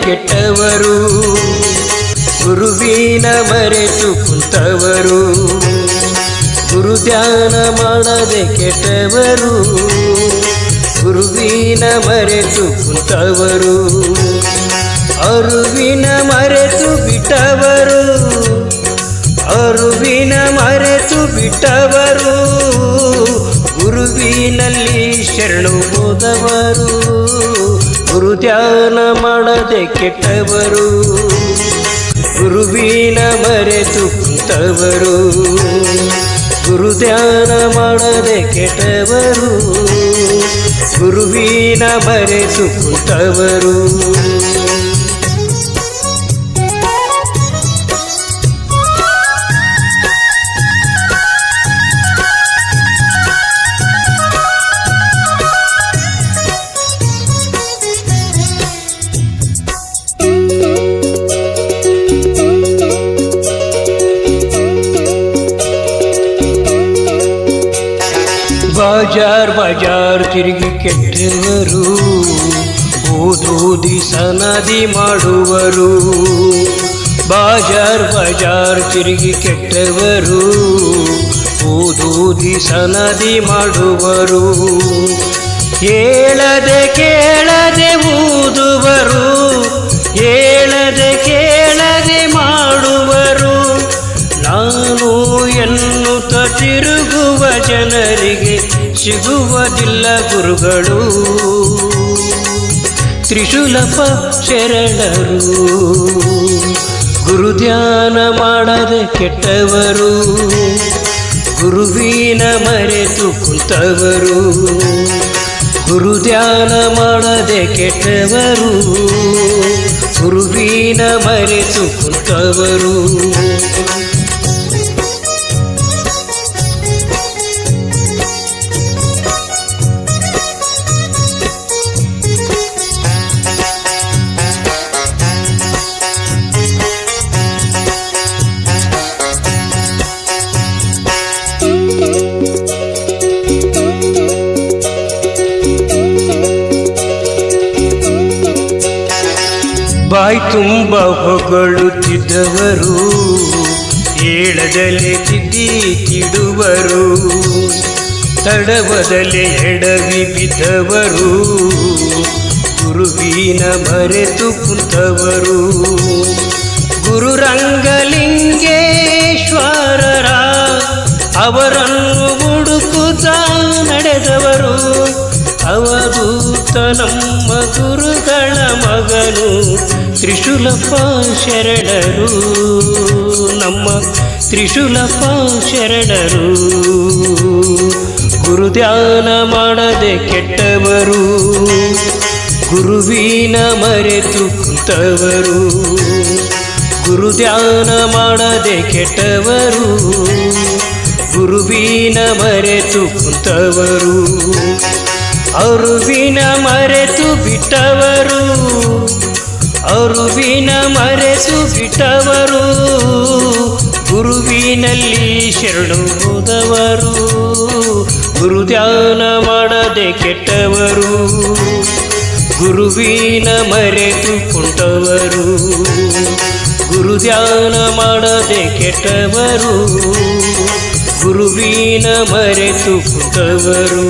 ಕೆಟ್ಟವರು, ಗುರುವಿನ ಮರೆತು ಕುಂತವರು, ಗುರು ಧ್ಯಾನ ಮಾಡದೆ ಕೆಟ್ಟವರು, ಗುರುವಿನ ಮರೆತು ಕುಂತವರು, ಅರುವಿನ ಮರೆತು ಬಿಟ್ಟವರು, ಅರುವಿನ ಮರೆತು ಬಿಟ್ಟವರು, ಗುರುವಿನಲ್ಲಿ ಶರಣು ಹೋದವರು, ಗುರು ಧ್ಯಾನ ಮಾಡದೆ ಕೆಟ್ಟವರು, ಗುರುವಿನ ಮರೆತು ಕುಂತವರು, ಗುರು ಧ್ಯಾನ ಮಾಡದೆ ಕೆಟ್ಟವರು, ಗುರುವಿನ ಮರೆತು ಕುಂತವರು. ಬಾಜಾರ್ ತಿರುಗಿ ಕೆಟ್ಟವರು, ಓದೋದಿ ಸನದಿ ಮಾಡುವರು, ಬಾಜಾರ್ ತಿರುಗಿ ಕೆಟ್ಟವರು, ಓದೋದಿ ಸನದಿ ಮಾಡುವರು, ಹೇಳದೆ ಕೇಳದೆ ಊದುವರು, ಹೇಳದೆ ಕೇಳದೆ ಮಾಡುವರು, ನಾನು ಎನ್ನುತ್ತ ತಿರುಗುವ ಜನರಿಗೆ ಸಿಗುವುದಿಲ್ಲ ಗುರುಗಳು, ತ್ರಿಶೂಲಪ್ಪ ಶರಣರು, ಗುರು ಧ್ಯಾನ ಮಾಡದೆ ಕೆಟ್ಟವರು, ಗುರುವಿನ ಮರೆತು ಕುಂತವರು, ಗುರು ಧ್ಯಾನ ಮಾಡದೆ ಕೆಟ್ಟವರು, ಗುರುವಿನ ಮರೆತು ಕುಂತವರು. ಬಾಯಿ ತುಂಬ ಹೊಗಳುತ್ತಿದ್ದವರು, ಹೇಳದಲೆ ತಿದ್ದಿ ತಿಡುವರು, ತಡವದಲೆ ಎಡವಿ ಬಿದ್ದವರು, ಗುರುವಿನ ಮರೆತು ಕುಂತವರು, ಗುರು ರಂಗಲಿಂಗೇಶ್ವರರ ಅವರನ್ನು ಹುಡುಕುತ್ತ ನಡೆದವರು, ಅವಧೂತ ನಮ್ಮ ಗುರುಗಳ ಮಗನು ತ್ರಿಶೂಲಪ್ಪ ಶರಣರು, ನಮ್ಮ ತ್ರಿಶೂಲಪ್ಪ ಶರಣರು, ಗುರು ಧ್ಯಾನ ಮಾಡದೆ ಕೆಟ್ಟವರು, ಗುರುವಿನ ಮರೆತು ಕುಂತವರು, ಗುರು ಧ್ಯಾನ ಮಾಡದೆ ಕೆಟ್ಟವರು, ಗುರುವಿನ ಮರೆತು ಕುಂತವರು, ಅರುವಿನ ಮರೆತು ಬಿಟ್ಟವರು, ಅರುವಿನ ಮರೆತು ಬಿಟ್ಟವರು, ಗುರುವಿನಲ್ಲಿ ಶರಣು ಹೋದವರು, ಗುರು ಧ್ಯಾನ ಮಾಡದೆ ಕೆಟ್ಟವರು, ಗುರುವಿನ ಮರೆತು ಕುಂತವರು, ಗುರು ಧ್ಯಾನ ಮಾಡದೆ ಕೆಟ್ಟವರು, ಗುರುವಿನ ಮರೆತು ಕುಂತವರು.